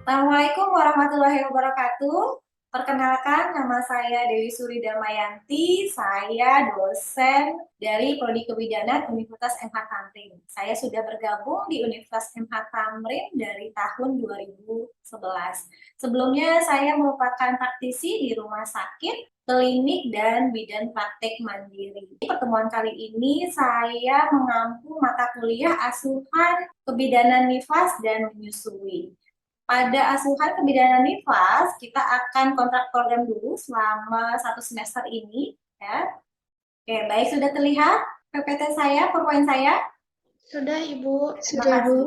Assalamualaikum warahmatullahi wabarakatuh. Perkenalkan, nama saya Dewi Suri Damayanti. Saya dosen dari Prodi Kebidanan Universitas MH Tamrin. Saya sudah bergabung di Universitas MH Tamrin dari tahun 2011. Sebelumnya saya merupakan praktisi di rumah sakit, klinik, dan bidan praktek mandiri. Di pertemuan kali ini saya mengampu mata kuliah asuhan kebidanan nifas dan menyusui. Pada asuhan kebidanan nifas, kita akan kontrak program dulu selama 1 semester ini. Ya. Oke, baik, sudah terlihat PPT saya, PowerPoint saya? Sudah, Ibu. Terima kasih.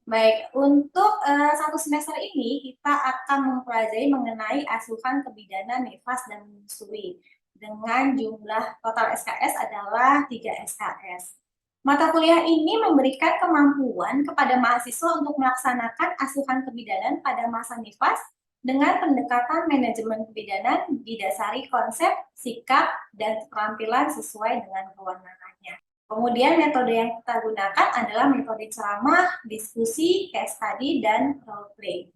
Baik, untuk 1 semester ini kita akan mempelajari mengenai asuhan kebidanan nifas dan menyusui dengan jumlah total SKS adalah 3 SKS. Mata kuliah ini memberikan kemampuan kepada mahasiswa untuk melaksanakan asuhan kebidanan pada masa nifas dengan pendekatan manajemen kebidanan didasari konsep, sikap, dan keterampilan sesuai dengan kewenangannya. Kemudian metode yang kita gunakan adalah metode ceramah, diskusi, case study, dan role play.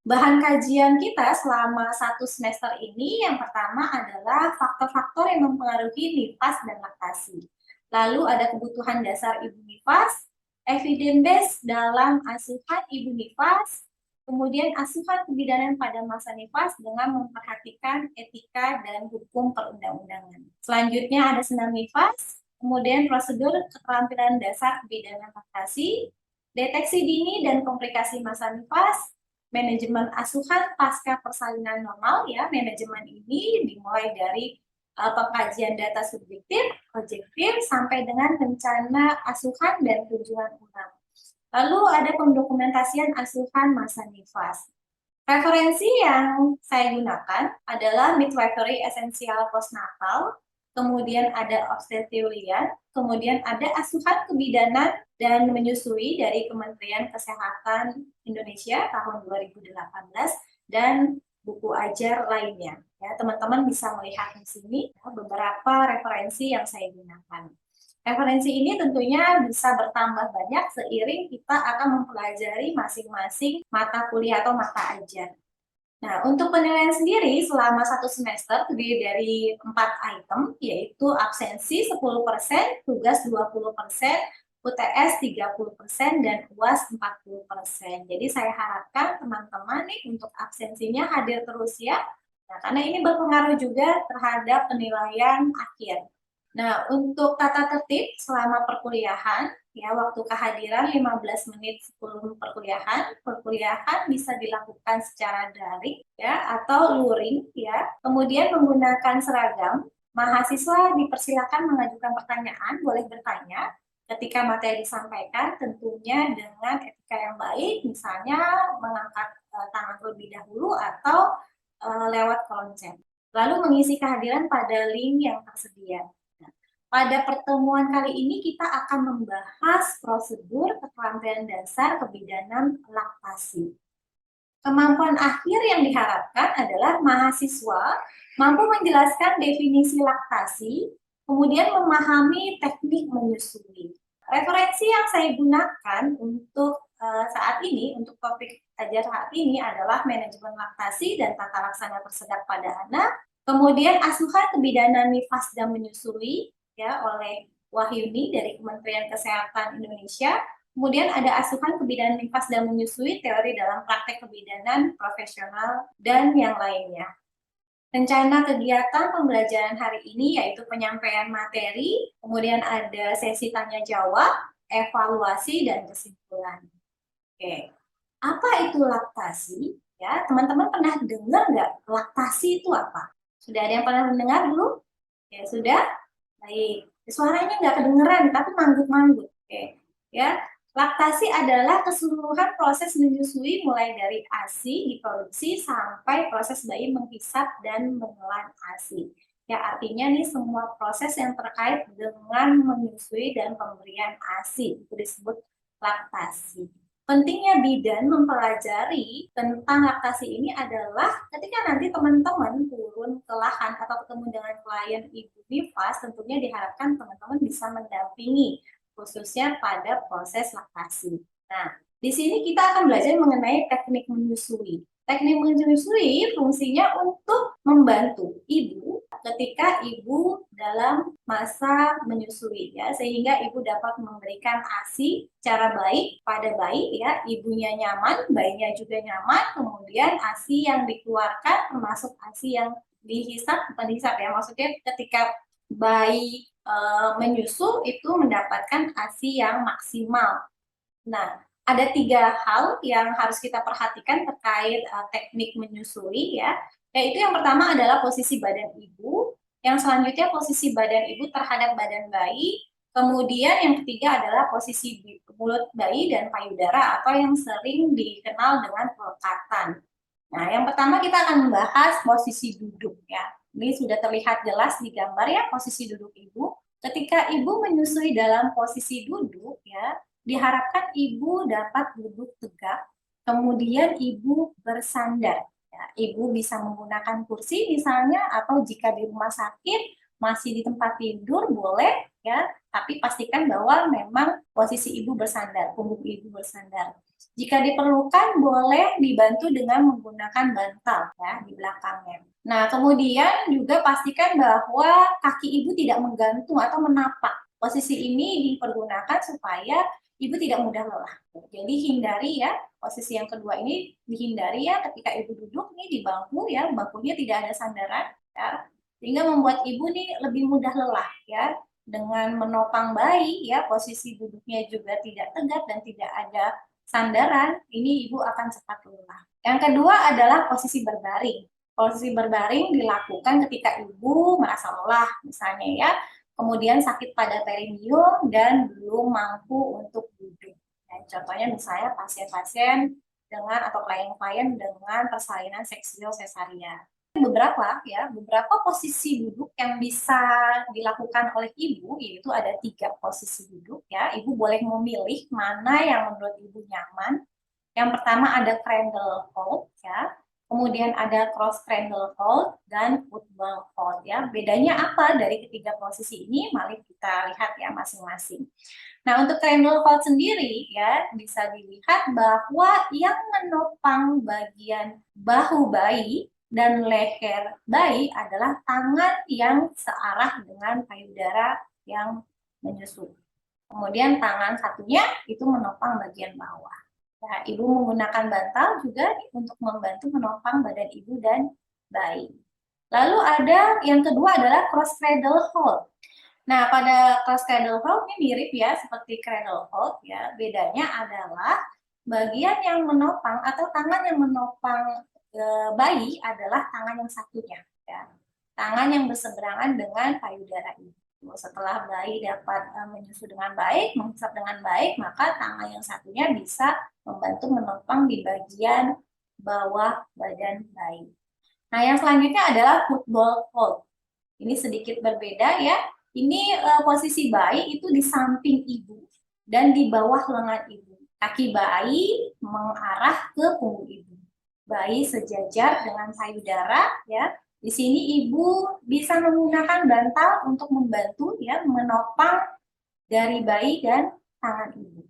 Bahan kajian kita selama 1 semester ini yang pertama adalah faktor-faktor yang mempengaruhi nifas dan laktasi. Lalu ada kebutuhan dasar ibu nifas, evidence base dalam asuhan ibu nifas, kemudian asuhan kebidanan pada masa nifas dengan memperhatikan etika dan hukum perundang-undangan. Selanjutnya ada senam nifas, kemudian prosedur keterampilan dasar kebidanan laktasi, deteksi dini dan komplikasi masa nifas, manajemen asuhan pasca persalinan normal. Ya, manajemen ini dimulai dari pengkajian data subjektif, objektif, sampai dengan rencana asuhan dan tujuan ulang. Lalu ada pendokumentasian asuhan masa nifas. Referensi yang saya gunakan adalah Midwifery Essential Postnatal, kemudian ada obstetrician, kemudian ada asuhan kebidanan dan menyusui dari Kementerian Kesehatan Indonesia tahun 2018, dan buku ajar lainnya. Ya, teman-teman bisa melihat di sini ya, beberapa referensi yang saya gunakan. Referensi ini tentunya bisa bertambah banyak seiring kita akan mempelajari masing-masing mata kuliah atau mata ajar. Nah, untuk penilaian sendiri selama 1 semester terdiri dari 4 item, yaitu absensi 10%, tugas 20%, UTS 30%, dan UAS 40%. Jadi saya harapkan teman-teman nih untuk absensinya hadir terus ya. Nah, karena ini berpengaruh juga terhadap penilaian akhir. Nah, untuk tata tertib selama perkuliahan, ya, waktu kehadiran 15 menit sebelum perkuliahan bisa dilakukan secara daring ya atau luring ya. Kemudian menggunakan seragam, mahasiswa dipersilakan mengajukan pertanyaan, boleh bertanya ketika materi disampaikan, tentunya dengan etika yang baik, misalnya mengangkat tangan terlebih dahulu atau lewat konsen. Lalu mengisi kehadiran pada link yang tersedia. Pada pertemuan kali ini kita akan membahas prosedur keterampilan dasar kebidanan laktasi. Kemampuan akhir yang diharapkan adalah mahasiswa mampu menjelaskan definisi laktasi, kemudian memahami teknik menyusui. Referensi yang saya gunakan untuk saat ini, untuk topik ajar saat ini adalah manajemen laktasi dan tata laksana tersedak pada anak, kemudian asuhan kebidanan nifas dan menyusui, ya, oleh Wahyuni dari Kementerian Kesehatan Indonesia. Kemudian ada asuhan kebidanan nifas dan menyusui, teori dalam praktek kebidanan profesional, dan yang lainnya. Rencana kegiatan pembelajaran hari ini yaitu penyampaian materi, kemudian ada sesi tanya jawab, evaluasi, dan kesimpulan. Oke, apa itu laktasi? Ya, teman-teman pernah dengar nggak laktasi itu apa? Sudah ada yang pernah mendengar belum? Ya, sudah? Baik, suaranya nggak kedengeran, tapi manggut-manggut. Oke, ya. Laktasi adalah keseluruhan proses menyusui mulai dari ASI diproduksi sampai proses bayi menghisap dan menelan ASI. Ya, artinya nih semua proses yang terkait dengan menyusui dan pemberian ASI itu disebut laktasi. Pentingnya bidan mempelajari tentang laktasi ini adalah ketika nanti teman-teman turun ke lahan atau ketemu dengan klien ibu nifas, tentunya diharapkan teman-teman bisa mendampingi khususnya pada proses laktasi. Nah, Di sini kita akan belajar mengenai teknik menyusui. Teknik menyusui fungsinya untuk membantu ibu ketika ibu dalam masa menyusui ya, sehingga ibu dapat memberikan ASI secara baik pada bayi ya, ibunya nyaman, bayinya juga nyaman, kemudian ASI yang dikeluarkan termasuk ASI yang dihisap, bukan dihisap ya, maksudnya ketika bayi menyusu itu mendapatkan ASI yang maksimal. Nah, ada 3 hal yang harus kita perhatikan terkait teknik menyusui ya. Yaitu yang pertama adalah posisi badan ibu, yang selanjutnya posisi badan ibu terhadap badan bayi, kemudian yang ketiga adalah posisi mulut bayi dan payudara atau yang sering dikenal dengan pelekatan. Nah, yang pertama kita akan membahas posisi duduk ya. Ini sudah terlihat jelas di gambar ya, posisi duduk ibu. Ketika ibu menyusui dalam posisi duduk ya, diharapkan ibu dapat duduk tegak, kemudian ibu bersandar. Ya, ibu bisa menggunakan kursi misalnya, atau jika di rumah sakit masih di tempat tidur boleh ya, tapi pastikan bahwa memang posisi ibu bersandar, punggung ibu bersandar. Jika diperlukan boleh dibantu dengan menggunakan bantal ya di belakangnya. Nah, kemudian juga pastikan bahwa kaki ibu tidak menggantung atau menapak. Posisi ini dipergunakan supaya ibu tidak mudah lelah. Jadi hindari ya, posisi yang kedua ini dihindari ya ketika ibu duduk nih di bangku ya, bangkunya tidak ada sandaran ya, sehingga membuat ibu nih lebih mudah lelah ya. Dengan menopang bayi ya, posisi duduknya juga tidak tegak dan tidak ada sandaran, ini ibu akan cepat lelah. Yang kedua adalah posisi berbaring. Posisi berbaring dilakukan ketika ibu merasa lelah, misalnya ya, kemudian sakit pada perineum dan belum mampu untuk duduk. Ya, contohnya misalnya pasien-pasien dengan atau klien-klien dengan persalinan seksual sesaria. Beberapa posisi duduk yang bisa dilakukan oleh ibu, yaitu ada 3 posisi duduk ya. Ibu boleh memilih mana yang menurut ibu nyaman. Yang pertama ada cradle hold ya, kemudian ada cross cradle hold dan football hold ya. Bedanya apa dari ketiga posisi ini? Mari kita lihat ya masing-masing. Nah, untuk cradle hold sendiri ya, bisa dilihat bahwa yang menopang bagian bahu bayi dan leher bayi adalah tangan yang searah dengan payudara yang menyusui. Kemudian tangan satunya itu menopang bagian bawah. Ya, ibu menggunakan bantal juga untuk membantu menopang badan ibu dan bayi. Lalu ada yang kedua adalah cross cradle hold. Nah, pada cross cradle hold ini mirip ya seperti cradle hold ya. Bedanya adalah bagian yang menopang atau tangan yang menopang bayi adalah tangan yang satunya ya. Tangan yang berseberangan dengan payudara ibu. Setelah bayi dapat menyusu dengan baik, menghisap dengan baik, maka tangan yang satunya bisa membantu menopang di bagian bawah badan bayi. Nah, yang selanjutnya adalah football hold. Ini sedikit berbeda ya. Ini posisi bayi itu di samping ibu dan di bawah lengan ibu. Kaki bayi mengarah ke punggung ibu. Bayi sejajar dengan payudara ya. Di sini ibu bisa menggunakan bantal untuk membantu ya menopang dari bayi dan tangan ibu.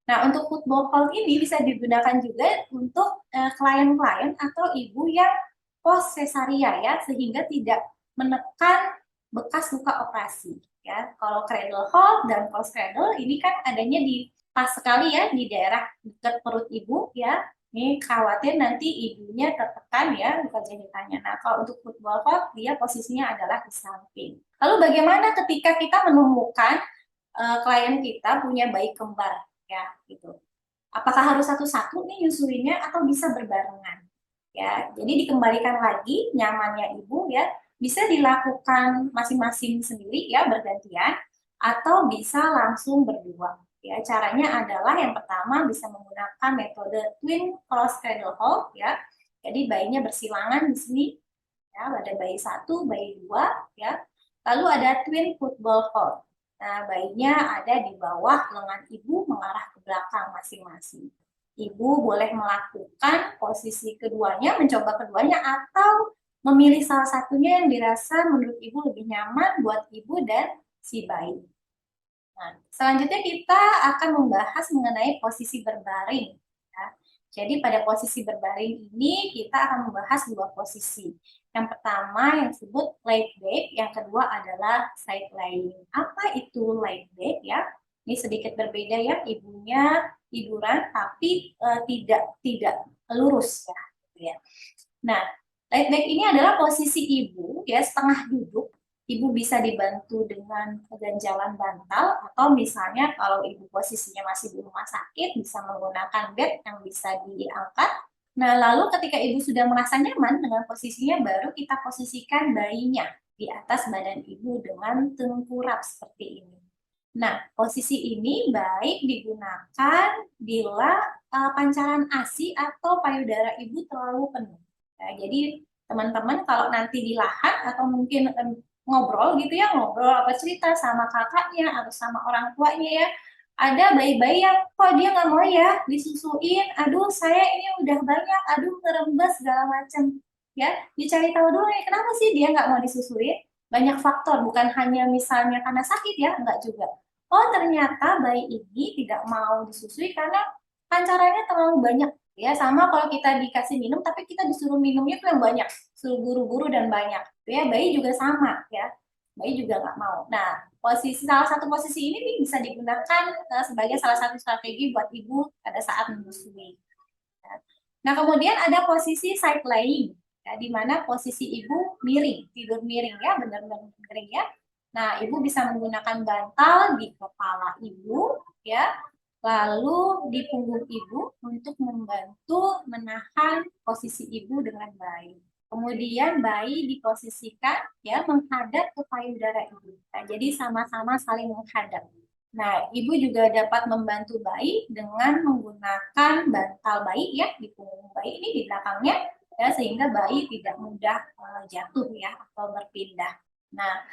Nah, untuk football hold ini bisa digunakan juga untuk klien-klien atau ibu yang post cesaria ya, sehingga tidak menekan bekas luka operasi ya. Kalau cradle hold dan post cradle ini kan adanya di pas sekali ya di daerah dekat perut ibu ya. Ini khawatir nanti ibunya tertekan ya luka jahitannya. Nah, kalau untuk football hold dia posisinya adalah di samping. Lalu bagaimana ketika kita menemukan klien kita punya bayi kembar ya gitu. Apakah harus satu-satu nih nyusuinnya atau bisa berbarengan? Ya, jadi dikembalikan lagi nyamannya ibu ya, bisa dilakukan masing-masing sendiri ya bergantian atau bisa langsung berdua. Ya, caranya adalah yang pertama bisa menggunakan metode twin cross cradle hold ya. Jadi bayinya bersilangan di sini ya, ada bayi 1, bayi 2 ya. Lalu ada twin football hold. Nah, bayinya ada di bawah lengan ibu mengarah ke belakang masing-masing. Ibu boleh melakukan posisi keduanya, mencoba keduanya, atau memilih salah satunya yang dirasa menurut ibu lebih nyaman buat ibu dan si bayi. Nah, selanjutnya kita akan membahas mengenai posisi berbaring. Jadi pada posisi berbaring ini kita akan membahas dua posisi. Yang pertama yang disebut lie back, yang kedua adalah side lying. Apa itu lie back ya? Ini sedikit berbeda ya, ibunya tiduran tapi tidak lurus ya. Gitu ya. Nah, lie back ini adalah posisi ibu ya setengah duduk. Ibu bisa dibantu dengan ganjalan bantal atau misalnya kalau ibu posisinya masih di rumah sakit bisa menggunakan bed yang bisa diangkat. Nah, lalu ketika ibu sudah merasa nyaman dengan posisinya baru kita posisikan bayinya di atas badan ibu dengan tengkurap seperti ini. Nah, posisi ini baik digunakan bila pancaran ASI atau payudara ibu terlalu penuh. Nah, jadi teman-teman kalau nanti di lahan atau mungkin ngobrol gitu ya, ngobrol apa cerita sama kakaknya atau sama orang tuanya ya, ada bayi-bayi yang kok dia nggak mau ya disusuin, aduh saya ini udah banyak, aduh ngerembes segala macam ya, dicari tahu dulu nih kenapa sih dia nggak mau disusuin. Banyak faktor, bukan hanya misalnya karena sakit ya, enggak juga. Oh ternyata bayi ini tidak mau disusui karena pancarannya terlalu banyak ya, sama kalau kita dikasih minum tapi kita disuruh minumnya tuh yang banyak, suruh guru-guru dan banyak ya, bayi juga sama ya, bayi juga nggak mau. Nah, salah satu posisi ini nih bisa digunakan sebagai salah satu strategi buat ibu pada saat menyusui. Nah, kemudian ada posisi side lying ya, di mana posisi ibu miring, tidur miring ya, benar-benar miring ya. Nah, ibu bisa menggunakan bantal di kepala ibu ya, lalu di punggung ibu untuk membantu menahan posisi ibu dengan baik. Kemudian bayi diposisikan ya menghadap ke payudara ibu. Nah, jadi sama-sama saling menghadap. Nah, ibu juga dapat membantu bayi dengan menggunakan bantal bayi ya di punggung bayi ini di belakangnya ya, sehingga bayi tidak mudah jatuh ya atau berpindah. Nah,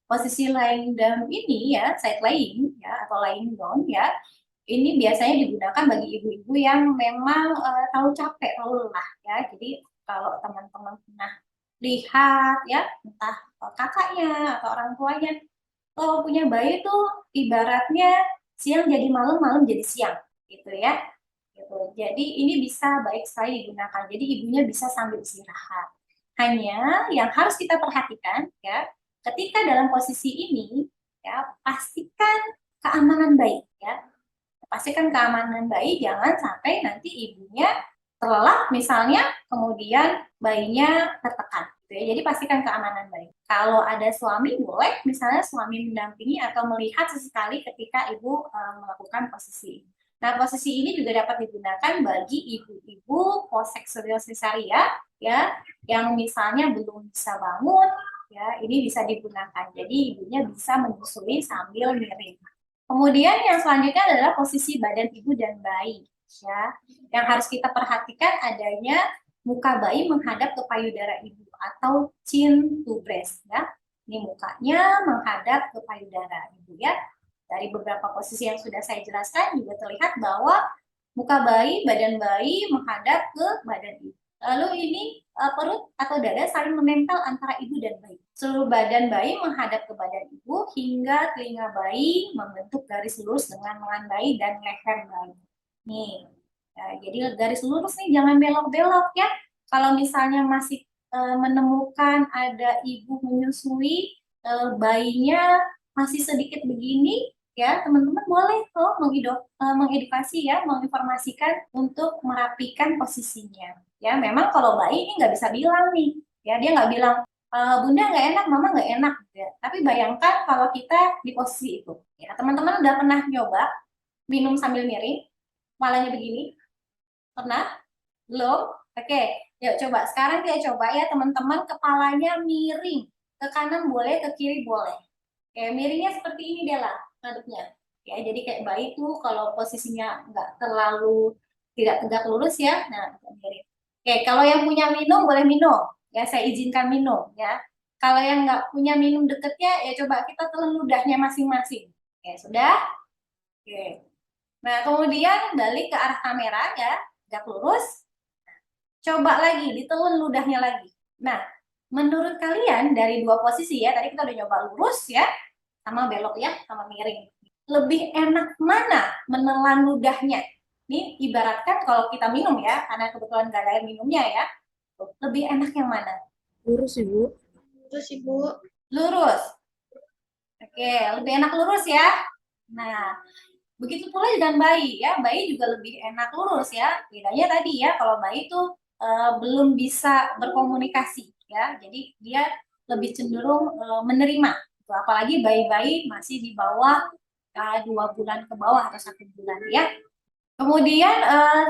posisi lying down ini ya, side lying ya atau lying down ya, ini biasanya digunakan bagi ibu-ibu yang memang terlalu capek, terlalu lelah ya. Jadi kalau teman-teman pernah lihat ya, entah kakaknya atau orang tuanya, kalau punya bayi tuh ibaratnya siang jadi malam, malam jadi siang, gitu ya. Gitu. Jadi ini bisa baik sekali digunakan. Jadi ibunya bisa sambil istirahat. Hanya yang harus kita perhatikan ya, ketika dalam posisi ini ya pastikan keamanan bayi ya. Pastikan keamanan bayi, jangan sampai nanti ibunya terlelap misalnya kemudian bayinya tertekan gitu ya. Jadi pastikan keamanan bayi. Kalau ada suami boleh misalnya suami mendampingi atau melihat sesekali ketika ibu melakukan posisi ini. Nah, posisi ini juga dapat digunakan bagi ibu-ibu post-seksual cesarea ya, yang misalnya belum bisa bangun ya, ini bisa digunakan. Jadi ibunya bisa menyusui sambil miring. Kemudian yang selanjutnya adalah posisi badan ibu dan bayi ya. Yang harus kita perhatikan adanya muka bayi menghadap ke payudara ibu atau chin to breast ya. Ini mukanya menghadap ke payudara ibu ya. Dari beberapa posisi yang sudah saya jelaskan juga terlihat bahwa muka bayi, badan bayi menghadap ke badan ibu. Lalu ini perut atau dada saling menempel antara ibu dan bayi. Seluruh badan bayi menghadap ke badan ibu hingga telinga bayi membentuk garis lurus dengan lengan bayi dan leher bayi. Nih, jadi garis lurus nih, jangan belok-belok ya. Kalau misalnya masih menemukan ada ibu menyusui, bayinya masih sedikit begini, ya teman-teman boleh kok mengedukasi ya, menginformasikan untuk merapikan posisinya. Ya memang kalau bayi ini nggak bisa bilang nih, ya dia nggak bilang bunda nggak enak, mama nggak enak, ya. Tapi bayangkan kalau kita di posisi itu, ya teman-teman udah pernah nyoba minum sambil miring, malahnya begini, pernah? Belum? Oke, yuk coba sekarang kita coba ya teman-teman, kepalanya miring ke kanan boleh, ke kiri boleh. Kayak miringnya seperti ini deh lah ngadepnya. Ya, jadi kayak bayi tuh kalau posisinya nggak terlalu tidak tegak lurus ya, nah miring. Oke, kalau yang punya minum boleh minum, ya saya izinkan minum ya. Kalau yang nggak punya minum deketnya, ya coba kita telan ludahnya masing-masing. Oke, sudah? Oke. Nah, kemudian balik ke arah kamera ya, tegak lurus. Coba lagi, ditelan ludahnya lagi. Nah, menurut kalian dari dua posisi ya, tadi kita udah nyoba lurus ya, sama belok ya, sama miring. Lebih enak mana menelan ludahnya? Ini ibaratkan kalau kita minum ya, karena kebetulan nggak ada air minumnya ya, lebih enak yang mana? Lurus, Ibu. Terus Ibu. Lurus. Oke, lebih enak lurus ya. Nah, begitu pula dengan bayi ya. Bayi juga lebih enak lurus ya. Bedanya tadi ya, kalau bayi itu belum bisa berkomunikasi ya. Jadi dia lebih cenderung menerima. Gitu. Apalagi bayi-bayi masih di bawah 2 bulan ke bawah atau 1 bulan ya. Kemudian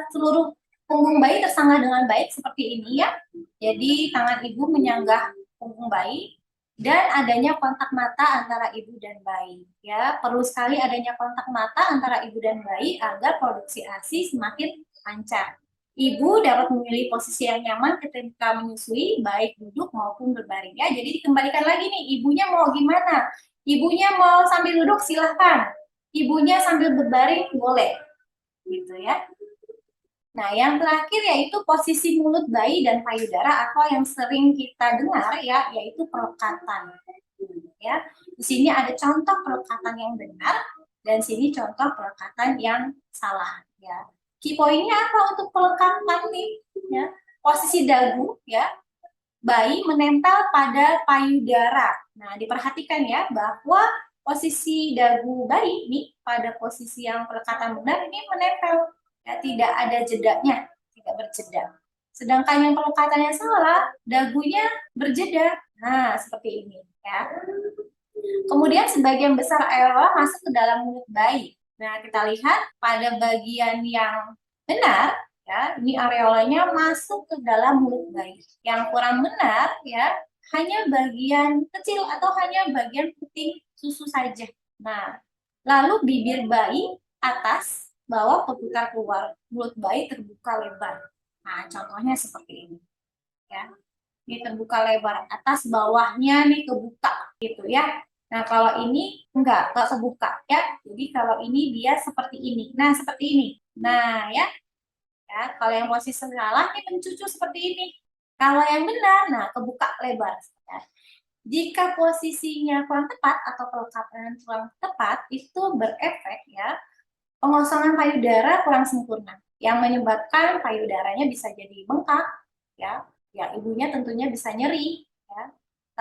seluruh punggung bayi tersangga dengan baik seperti ini ya. Jadi tangan ibu menyanggah punggung bayi dan adanya kontak mata antara ibu dan bayi. Ya, perlu sekali adanya kontak mata antara ibu dan bayi agar produksi ASI semakin lancar. Ibu dapat memilih posisi yang nyaman ketika menyusui, baik duduk maupun berbaring ya. Jadi dikembalikan lagi nih, ibunya mau gimana? Ibunya mau sambil duduk silahkan. Ibunya sambil berbaring boleh gitu ya. Nah, yang terakhir yaitu posisi mulut bayi dan payudara atau yang sering kita dengar ya, yaitu pelekatan. Ya, di sini ada contoh pelekatan yang benar dan sini contoh pelekatan yang salah. Ya, key poinnya apa untuk pelekatan nih? Ya, posisi dagu ya, bayi menempel pada payudara. Nah, diperhatikan ya bahwa posisi dagu bayi nih pada posisi yang pelekatan benar ini menempel. Ya, tidak ada jedanya, tidak berjeda. Sedangkan yang pelekatan yang salah, dagunya berjeda. Nah, seperti ini ya. Kemudian sebagian besar areola masuk ke dalam mulut bayi. Nah, kita lihat pada bagian yang benar ya, ini areolanya masuk ke dalam mulut bayi. Yang kurang benar ya, hanya bagian kecil atau hanya bagian puting susu saja. Nah, lalu bibir bayi atas bawah berputar keluar, mulut bayi terbuka lebar. Nah, contohnya seperti ini. Ya. Ini terbuka lebar, atas bawahnya nih kebuka gitu ya. Nah, kalau ini enggak kebuka ya. Jadi kalau ini dia seperti ini. Nah, seperti ini. Nah, ya. Ya, kalau yang posisi salah ini mencucu seperti ini. Kalau yang benar, nah kebuka lebar. Ya. Jika posisinya kurang tepat atau pelekatan kurang tepat, itu berefek ya pengosongan payudara kurang sempurna, yang menyebabkan payudaranya bisa jadi bengkak, ya, ya ibunya tentunya bisa nyeri, ya,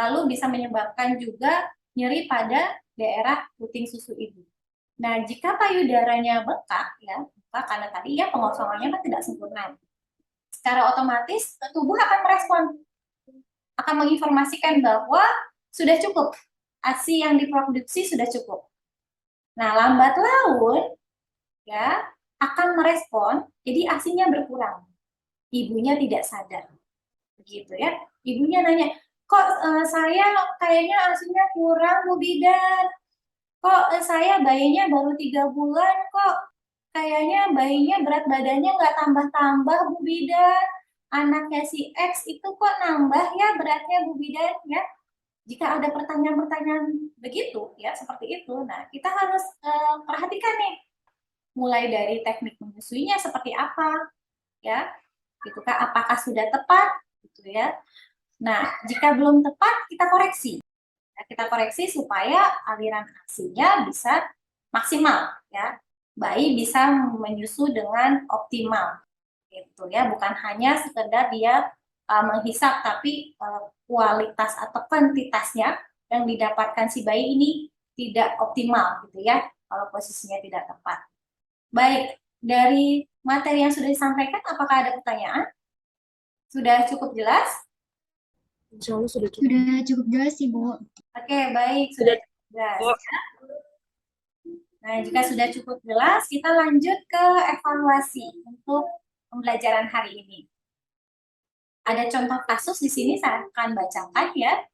lalu bisa menyebabkan juga nyeri pada daerah puting susu ibu. Nah, jika payudaranya bengkak, ya, bengkak karena tadi ya pengosongannya kan tidak sempurna, secara otomatis tubuh akan merespon, akan menginformasikan bahwa sudah cukup, ASI yang diproduksi sudah cukup. Nah, lambat laun ya akan merespon, jadi ASINYA berkurang. Ibunya tidak sadar, begitu ya. Ibunya nanya, kok saya kayaknya ASINYA kurang Bu Bidan, kok saya bayinya baru 3 bulan, kok kayaknya bayinya berat badannya nggak tambah-tambah Bu Bidan, anaknya si X itu kok nambah ya beratnya Bu Bidan ya. Jika ada pertanyaan-pertanyaan begitu ya seperti itu, nah kita harus perhatikan nih, mulai dari teknik menyusuinya seperti apa, ya, gitu kan? Apakah sudah tepat, gitu ya? Nah, jika belum tepat, kita koreksi. Ya, kita koreksi supaya aliran ASINYA bisa maksimal, ya. Bayi bisa menyusu dengan optimal, gitu ya. Bukan hanya sekedar dia menghisap, tapi kualitas atau kuantitasnya yang didapatkan si bayi ini tidak optimal, gitu ya. Kalau posisinya tidak tepat. Baik, dari materi yang sudah disampaikan, apakah ada pertanyaan? Sudah cukup jelas? Insya Allah sudah cukup. Sudah cukup jelas, Ibu. Oke, baik. Sudah cukup jelas. Nah, jika sudah cukup jelas, kita lanjut ke evaluasi untuk pembelajaran hari ini. Ada contoh kasus di sini saya akan bacakan ya.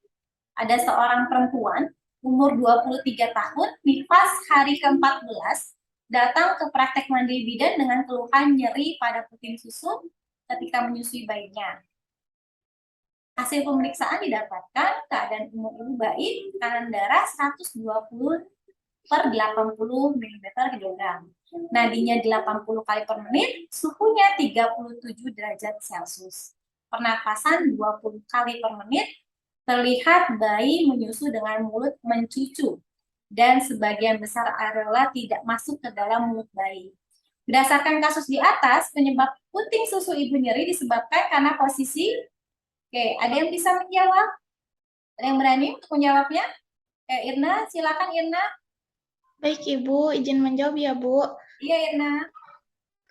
Ada seorang perempuan umur 23 tahun, nifas hari ke-14, datang ke praktek mandiri bidan dengan keluhan nyeri pada puting susu ketika menyusui bayinya. Hasil pemeriksaan didapatkan keadaan umur ibu bayi, tekanan darah 120 per 80 ml/kg. Nadinya 80 kali per menit, suhunya 37 derajat Celcius. Pernapasan 20 kali per menit, terlihat bayi menyusu dengan mulut mencucu dan sebagian besar areola tidak masuk ke dalam mulut bayi. Berdasarkan kasus di atas, penyebab puting susu ibu nyeri disebabkan karena posisi. Oke, ada yang bisa menjawab? Ada yang berani untuk menjawabnya? Irna, silakan Irna. Baik Ibu, izin menjawab ya Bu. Iya Irna.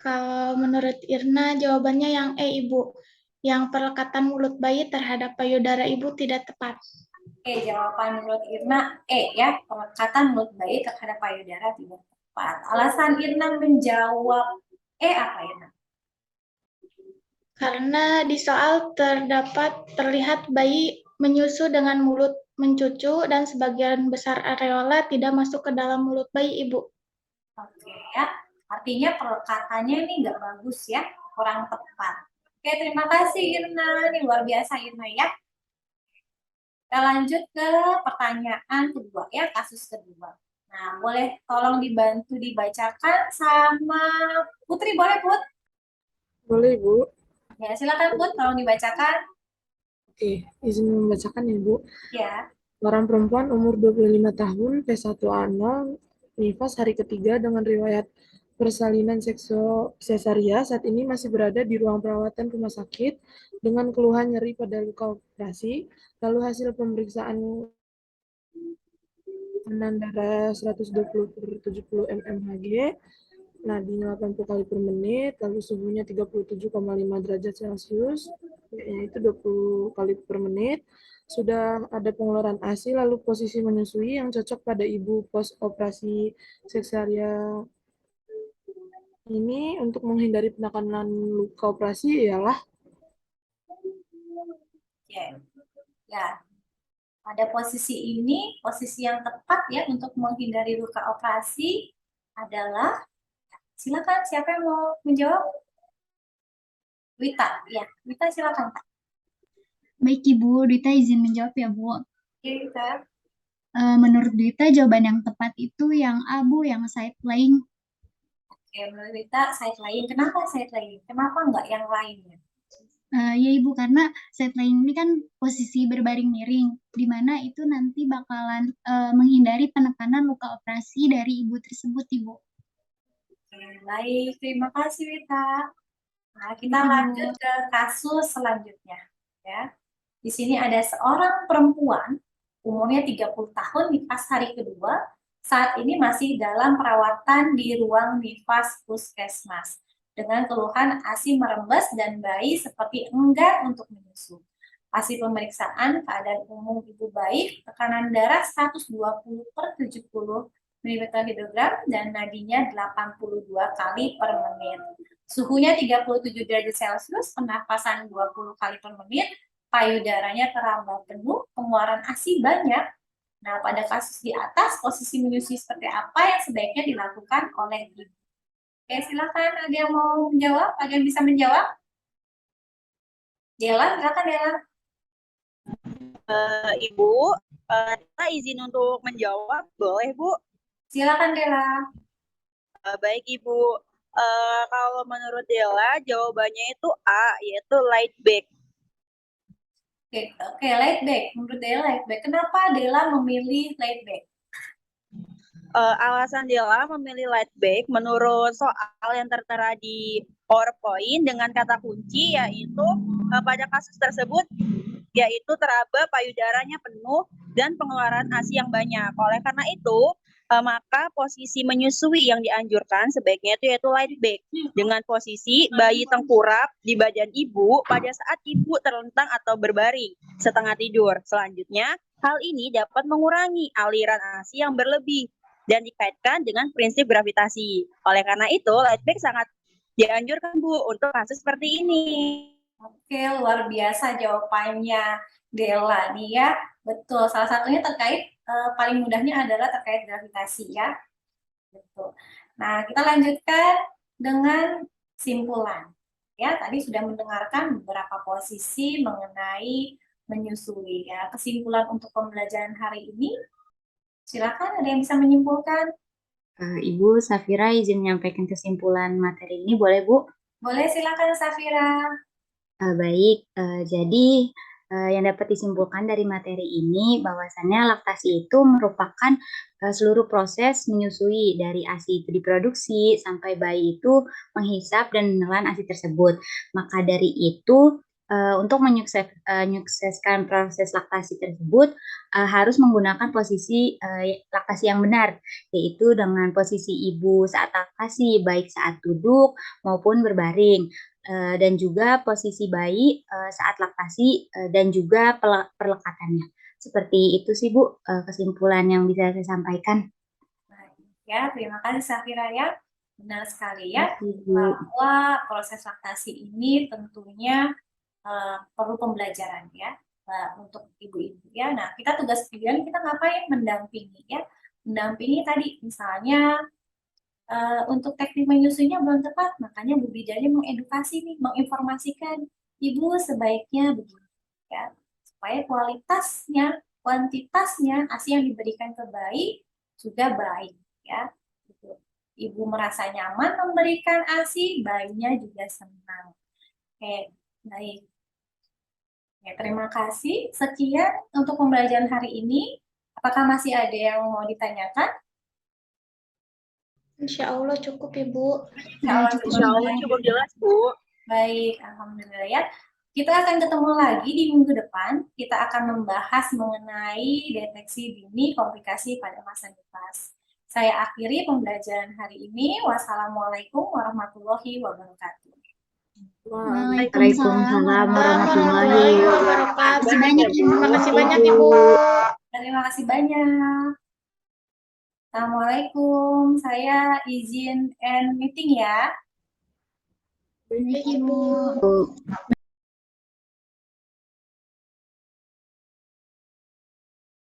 Kalau menurut Irna, jawabannya yang Ibu. Yang perlekatan mulut bayi terhadap payudara Ibu tidak tepat. Jawaban menurut Irna ya, pelekatan mulut bayi terhadap payudara tidak tepat. Alasan Irna menjawab apa Irna? Karena di soal terlihat bayi menyusu dengan mulut mencucu dan sebagian besar areola tidak masuk ke dalam mulut bayi Ibu. Oke ya, artinya pelekatannya ini nggak bagus ya, kurang tepat. Oke, terima kasih Irna, ini luar biasa Irna ya. Kita lanjut ke pertanyaan kedua ya, kasus kedua. Nah, boleh tolong dibantu dibacakan sama Putri, boleh Put? Boleh, Ibu. Ya, silakan Put, tolong dibacakan. Oke, izin membacakan ya, Bu. Ya. Seorang perempuan umur 25 tahun, P1A0, nifas hari ketiga dengan riwayat persalinan sesaria, saat ini masih berada di ruang perawatan rumah sakit dengan keluhan nyeri pada luka operasi. Lalu hasil pemeriksaan tekanan darah 120/70 mmHg, nadinya 80 kali per menit, lalu suhunya 37,5 derajat Celcius, yaitu 20 kali per menit. Sudah ada pengeluaran ASI, lalu posisi menyusui yang cocok pada ibu pos operasi seksaria ini untuk menghindari penekanan luka operasi ialah Ya, pada posisi ini, posisi yang tepat ya untuk menghindari luka operasi adalah, silakan siapa yang mau menjawab? Wita, ya, Wita silakan Kak. Baik Ibu, Dita izin menjawab ya Bu. Oke, Wita. Menurut Dita jawaban yang tepat itu yang A Bu, yang side laying. Oke, menurut Wita side laying. Kenapa side laying? Kenapa enggak yang lainnya? Ya Ibu, karena side laying ini kan posisi berbaring miring, di mana itu nanti bakalan menghindari penekanan luka operasi dari ibu tersebut Ibu. Oke, baik, terima kasih Wita. Nah, kita Ibu. lanjut ke kasus selanjutnya. Ya. Di sini ada seorang perempuan, umurnya 30 tahun, nifas hari kedua, saat ini masih dalam perawatan di ruang nifas puskesmas dengan keluhan ASI merembes dan bayi seperti enggan untuk menyusu. Hasil pemeriksaan keadaan umum ibu baik, tekanan darah 120/70 mm hidrogram dan nadinya 82 kali per menit. Suhunya 37 derajat Celcius, pernapasan 20 kali per menit, payudaranya terambah penuh, pengeluaran ASI banyak. Nah, pada kasus di atas, posisi menyusui seperti apa yang sebaiknya dilakukan oleh ibu? Oke, silakan. Ada yang mau menjawab? Ada yang bisa menjawab? Dela, silakan Dela. Ibu, Dela izin untuk menjawab, boleh Bu? Silakan Dela. Baik Ibu, kalau menurut Dela jawabannya itu A, yaitu light back. Oke, light back. Menurut Dela light back. Kenapa Dela memilih light back? Alasan Dela memilih light back menurut soal yang tertera di PowerPoint dengan kata kunci yaitu pada kasus tersebut yaitu teraba payudaranya penuh dan pengeluaran ASI yang banyak. Oleh karena itu, maka posisi menyusui yang dianjurkan sebaiknya itu yaitu light back dengan posisi bayi tengkurap di badan ibu pada saat ibu terlentang atau berbaring setengah tidur. Selanjutnya, hal ini dapat mengurangi aliran ASI yang berlebih dan dikaitkan dengan prinsip gravitasi. Oleh karena itu, light back sangat dianjurkan Bu untuk kasus seperti ini. Oke, luar biasa jawabannya Dela nih ya. Betul, salah satunya terkait paling mudahnya adalah terkait gravitasi ya. Betul. Nah, kita lanjutkan dengan kesimpulan. Ya, tadi sudah mendengarkan beberapa posisi mengenai menyusui ya. Kesimpulan untuk pembelajaran hari ini, silakan ada yang bisa menyimpulkan? Ibu Safira izin menyampaikan kesimpulan materi ini, boleh Bu? Boleh, silakan Safira. Baik, jadi yang dapat disimpulkan dari materi ini bahwasannya laktasi itu merupakan seluruh proses menyusui dari ASI itu diproduksi sampai bayi itu menghisap dan menelan ASI tersebut. Maka dari itu untuk menyukseskan proses laktasi tersebut harus menggunakan posisi laktasi yang benar, yaitu dengan posisi ibu saat laktasi baik saat duduk maupun berbaring. Dan juga posisi bayi saat laktasi dan juga perlekatannya. Seperti itu sih Bu, kesimpulan yang bisa saya sampaikan. Baik, ya, terima kasih Safira ya. Benar sekali ya, Terima kasih, Bu. bahwa proses laktasi ini tentunya perlu pembelajaran ya untuk ibu-ibu ya. Nah, kita tugas pilihan kita ngapain? Mendampingi ya. Mendampingi tadi misalnya untuk teknik menyusuinya belum tepat, makanya Bu Bidanya mengedukasi nih, menginformasikan ibu sebaiknya begini ya, supaya kuantitasnya ASI yang diberikan ke bayi juga baik ya. Gitu. Ibu merasa nyaman memberikan ASI, bayinya juga senang. Oke, baik. Ya, terima kasih. Sekian untuk pembelajaran hari ini. Apakah masih ada yang mau ditanyakan? Insya Allah cukup Ibu. Insya Allah cukup jelas, Bu. Baik, alhamdulillah ya. Kita akan ketemu lagi di minggu depan. Kita akan membahas mengenai deteksi dini komplikasi pada masa nifas. Saya akhiri pembelajaran hari ini. Wassalamualaikum warahmatullahi wabarakatuh. Waalaikumsalam warahmatullahi wabarakatuh. Terima kasih banyak, Ibu. Terima kasih banyak Ibu. Terima kasih banyak. Assalamualaikum. Saya izin end meeting ya. Baik, Ibu.